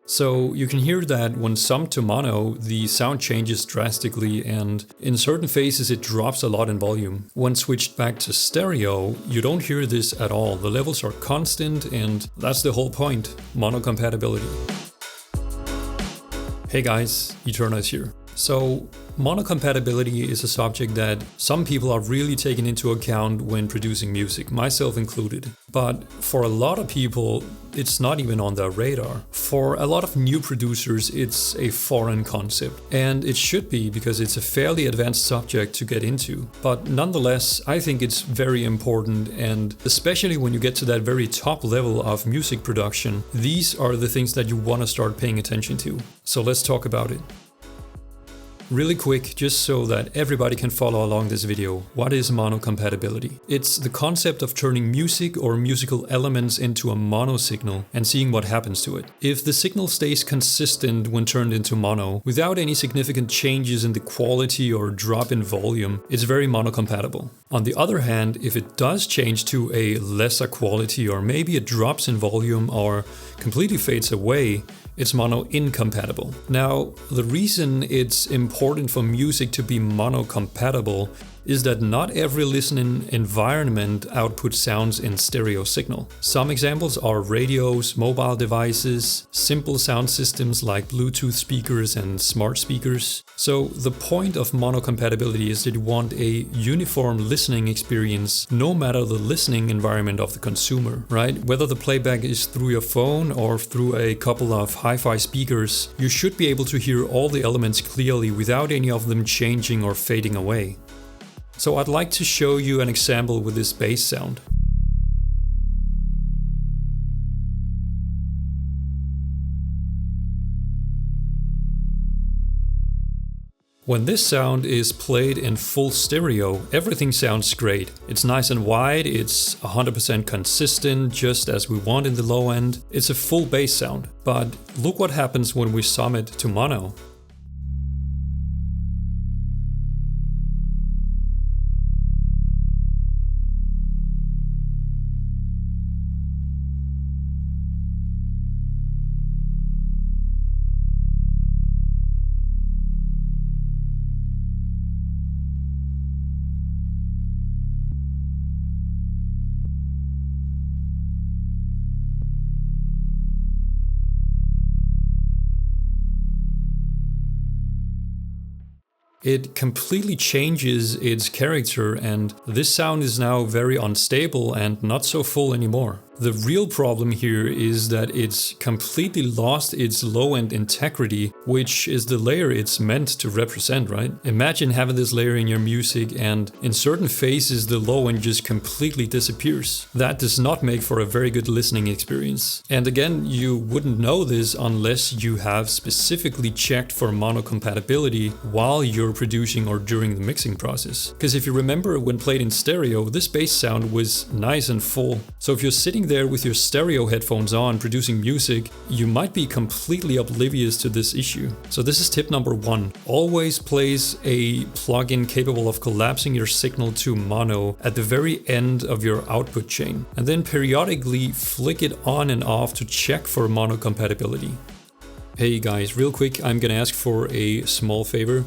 So you can hear that when summed to mono, the sound changes drastically, and in certain phases it drops a lot in volume. When switched back to stereo, you don't hear this at all. The levels are constant, and that's the whole point, mono compatibility. Hey guys, Eternize here. So, monocompatibility is a subject that some people are really taking into account when producing music, myself included. But for a lot of people, it's not even on their radar. For a lot of new producers, it's a foreign concept. And it should be, because it's a fairly advanced subject to get into. But nonetheless, I think it's very important, and especially when you get to that very top level of music production, these are the things that you want to start paying attention to. So let's talk about it. Really quick, just so that everybody can follow along this video, what is monocompatibility? It's the concept of turning music or musical elements into a mono signal and seeing what happens to it. If the signal stays consistent when turned into mono, without any significant changes in the quality or drop in volume, it's very monocompatible. On the other hand, if it does change to a lesser quality, or maybe it drops in volume or completely fades away, it's mono-incompatible. Now, the reason it's important for music to be mono-compatible is that not every listening environment outputs sounds in stereo signal. Some examples are radios, mobile devices, simple sound systems like Bluetooth speakers and smart speakers. So the point of monocompatibility is that you want a uniform listening experience no matter the listening environment of the consumer, right? Whether the playback is through your phone or through a couple of hi-fi speakers, you should be able to hear all the elements clearly without any of them changing or fading away. So I'd like to show you an example with this bass sound. When this sound is played in full stereo, everything sounds great. It's nice and wide, it's 100% consistent, just as we want in the low end. It's a full bass sound. But look what happens when we sum it to mono. It completely changes its character, and this sound is now very unstable and not so full anymore. The real problem here is that it's completely lost its low-end integrity, which is the layer it's meant to represent, right? Imagine having this layer in your music and in certain phases the low-end just completely disappears. That does not make for a very good listening experience. And again, you wouldn't know this unless you have specifically checked for monocompatibility while you're producing or during the mixing process. Because if you remember, when played in stereo, this bass sound was nice and full. So if you're sitting there with your stereo headphones on producing music, you might be completely oblivious to this issue. So this is tip number 1. Always place a plugin capable of collapsing your signal to mono at the very end of your output chain, and then periodically flick it on and off to check for monocompatibility. Hey guys, real quick, I'm gonna ask for a small favor.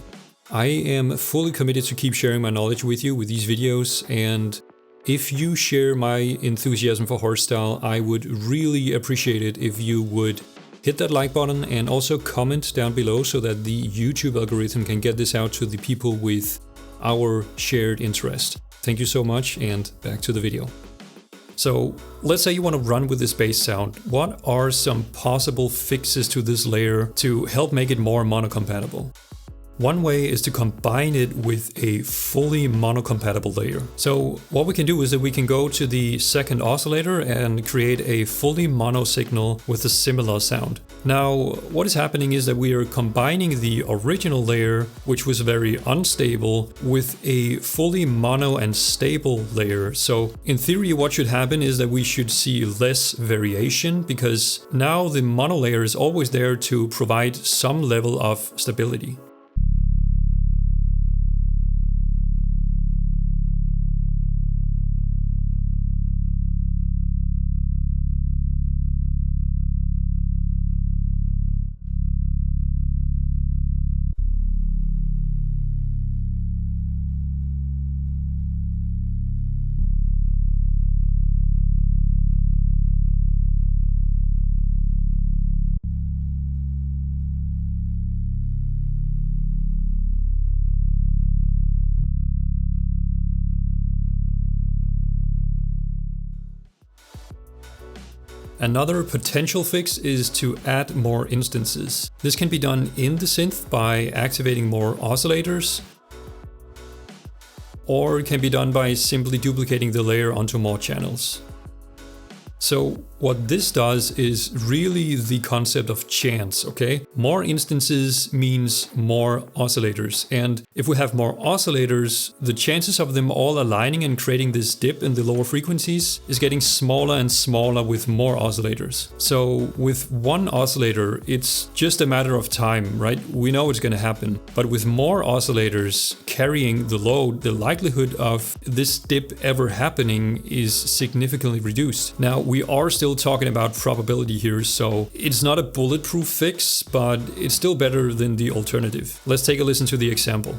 I am fully committed to keep sharing my knowledge with you with these videos, and if you share my enthusiasm for hardstyle, I would really appreciate it if you would hit that like button and also comment down below so that the YouTube algorithm can get this out to the people with our shared interest. Thank you so much, and back to the video. So let's say you want to run with this bass sound. What are some possible fixes to this layer to help make it more monocompatible? One way is to combine it with a fully monocompatible layer. So what we can do is that we can go to the second oscillator and create a fully mono signal with a similar sound. Now, what is happening is that we are combining the original layer, which was very unstable, with a fully mono and stable layer. So in theory, what should happen is that we should see less variation, because now the mono layer is always there to provide some level of stability. Another potential fix is to add more instances. This can be done in the synth by activating more oscillators, or it can be done by simply duplicating the layer onto more channels. So what this does is really the concept of chance, okay? More instances means more oscillators. And if we have more oscillators, the chances of them all aligning and creating this dip in the lower frequencies is getting smaller and smaller with more oscillators. So with one oscillator, it's just a matter of time, right? We know it's gonna happen. But with more oscillators carrying the load, the likelihood of this dip ever happening is significantly reduced. Now, we are still talking about probability here, so it's not a bulletproof fix, but it's still better than the alternative. Let's take a listen to the example.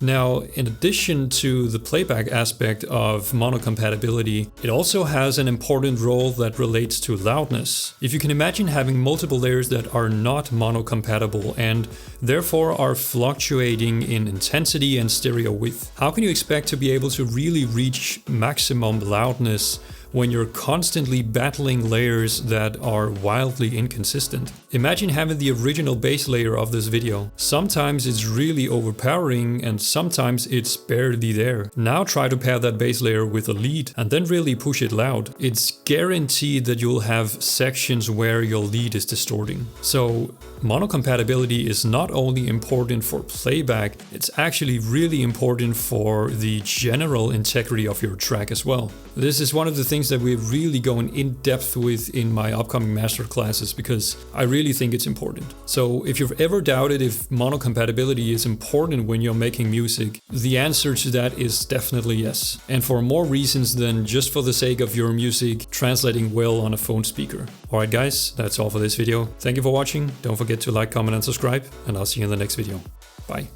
Now, in addition to the playback aspect of monocompatibility, it also has an important role that relates to loudness. If you can imagine having multiple layers that are not monocompatible and therefore are fluctuating in intensity and stereo width, how can you expect to be able to really reach maximum loudness when you're constantly battling layers that are wildly inconsistent? Imagine having the original bass layer of this video. Sometimes it's really overpowering and sometimes it's barely there. Now try to pair that bass layer with a lead and then really push it loud. It's guaranteed that you'll have sections where your lead is distorting. So monocompatibility is not only important for playback, it's actually really important for the general integrity of your track as well. This is one of the things that we're really going in depth with in my upcoming master classes because I really think it's important. So if you've ever doubted if monocompatibility is important when you're making music, the answer to that is definitely yes. And for more reasons than just for the sake of your music translating well on a phone speaker. Alright guys, that's all for this video. Thank you for watching. Don't forget to like, comment and subscribe, and I'll see you in the next video. Bye.